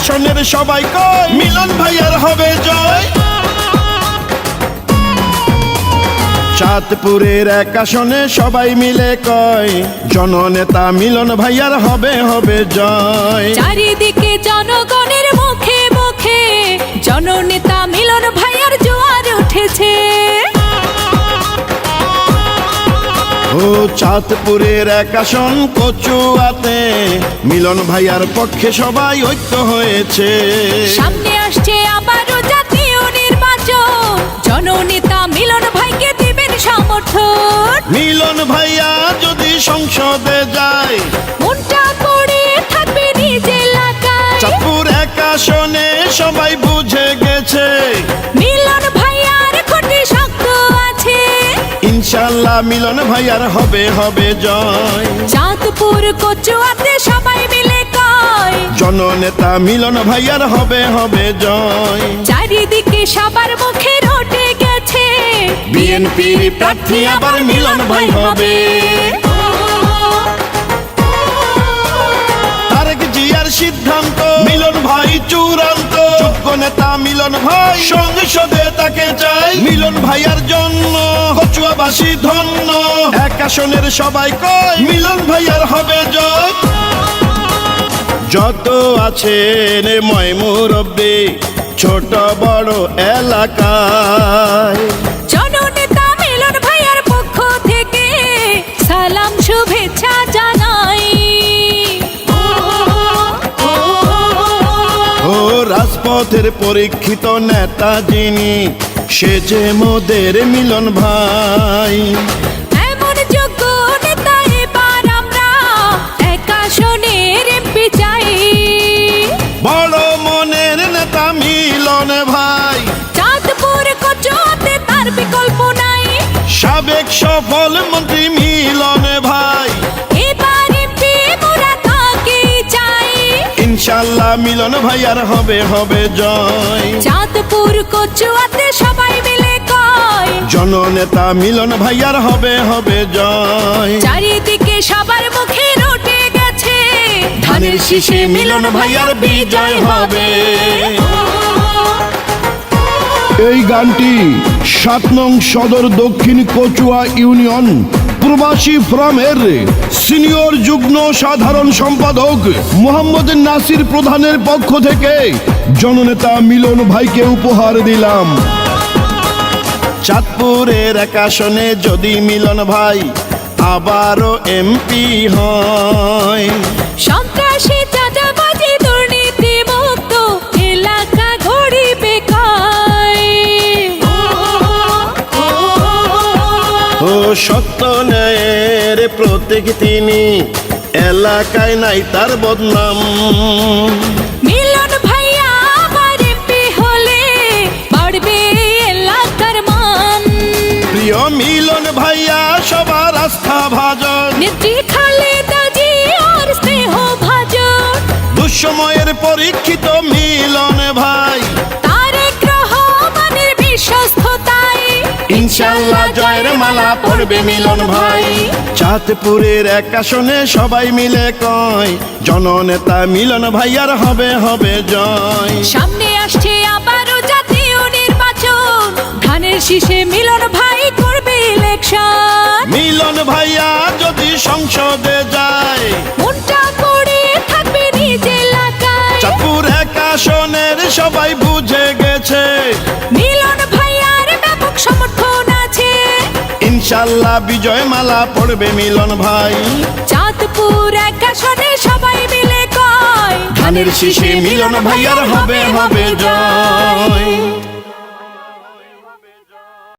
আসনের সবাই কয় মিলন ভাইয়ার হবে জয়। চাঁদপুরের এক আসনে সবাই মিলে কয় জননেতা মিলন ভাইয়ার হবে হবে জয়। চারিদিকে জনগণের মুখে মুখে জননেতা মিলন ভাইয়ার জোয়ার উঠেছে। ও চাঁদপুরের এক আসন কচুয়াতে মিলন ভাইয়ার পক্ষে সবাই ঐক্য হয়েছে। সামনে আসছে আবারও জাতীয় নির্বাচন, জননেতা মিলন ভাইকে দিবেন সমর্থন। মিলন ভাইয়া যদি সংসদে যায় মনটা পড়ে থাকবে নিজ এলাকায়। চাঁদপুর এক আসনে সবাই বুঝে গেছে মিলন ভাইয়ার খুঁটি শক্ত আছে, ইনশাল্লাহ মিলন ভাইয়ার হবে হবে জয়। চাঁদপুর কচুয়াতে সবাই মিলে কয় জননেতা মিলন ভাইয়ার হবে হবে জয়। চারিদিকে সবার মুখে রটে গেছে বিএনপির প্রার্থী আবার মিলন ভাই হবে। তারেক জিয়ার সিদ্ধান্ত মিলন ভাই চূড়ান্ত, যোগ্য নেতা মিলন ভাই সংসদে তাকে চাই। মিলন ভাইয়ার জন্য কচুয়াবাসী ধন্য, এক আসনের সবাই কয় মিলন ভাইয়ার হবে জয়। যত আছেন ময়মুরব্বি ছোট বড় এলাকায়, জননেতা মিলন ভাইয়ার পক্ষ থেকে সালাম শুভেচ্ছা জানাই। ও রাজপথের পরীক্ষিত নেতা যিনি সে যে মোদের মিলন ভাই। এমন যোগ্য নেতা এবার আমরা এক আসনের এমপি চাই। বড় মনের নেতা মিলন ভাই, চাঁদপুর কচুয়াতে তার বিকল্প নাই। সাবেক সফল মন্ত্রী মিলন ভাই, এবার এমপি মোরা তাকে চাই। ইনশাল্লাহ মিলন ভাইয়ার হবে হবে জয়। চাঁদপুর কচুয়াতে সবাই মিলে কয় জননেতা মিলন ভাইয়ার হবে হবে জয়। চারিদিকে সবার মুখে রটে গেছে ধানের শীষে মিলন ভাইয়ার বিজয় হবে। এই গানটি ৭ নং সদর দক্ষিণ কচুয়া ইউনিয়ন প্রবাসী ফোরামের সিনিয়র যুগ্ম সাধারণ সম্পাদক মোহাম্মদ নাসির প্রধানের পক্ষ থেকে জননেতা মিলন ভাইকে উপহার দিলাম। চাঁদপুরের এক আসনে যদি মিলন ভাই আবারও এমপি হয়, সন্ত্রাসী চাঁদাবাজি দুর্নীতি মুক্ত এলাকা গড়িবে কায়। ও সত্য ন্যায়ের প্রতীক তিনি, এলাকায় নাই তার বদনাম। মিলন ভাইয়া আবার এমপি হলে বাড়বে এলাকার মান। প্রিয় মিলন ভাইয়া সবার আস্থা ভাজন, নেত্রী খালেদা জিয়ার স্নেহ ভাজন। দুঃসময়ের পরীক্ষিত মিলন ভাই, তারেক রহমানের বিশ্বস্ততায় ইনশাল্লাহ জয়ের মালা পড়বে মিলন ভাই। চাঁদপুরের এক আসনে সবাই মিলে কয় জননেতা মিলন ভাইয়ার হবে হবে জয়। সামনে আসছে আবারও জাতীয় নির্বাচন, ধানের শীষে মিলন ভাই করবে ইলেকশন। মিলন ভাইয়া যদি সংসদে যায় মনটা পড়ে থাকবে নিজ এলাকায়। চাঁদপুর এক আসনের সবাই বুঝে গেছে মিলন ভাইয়ার ব্যাপক সমর্থন আছে, ইনশাল্লাহ বিজয় মালা পড়বে মিলন ভাই। চাঁদপুর এক আসনে সবাই মিলে কয় ধানের শীষে মিলন ভাইয়ার হবে হবে জয়।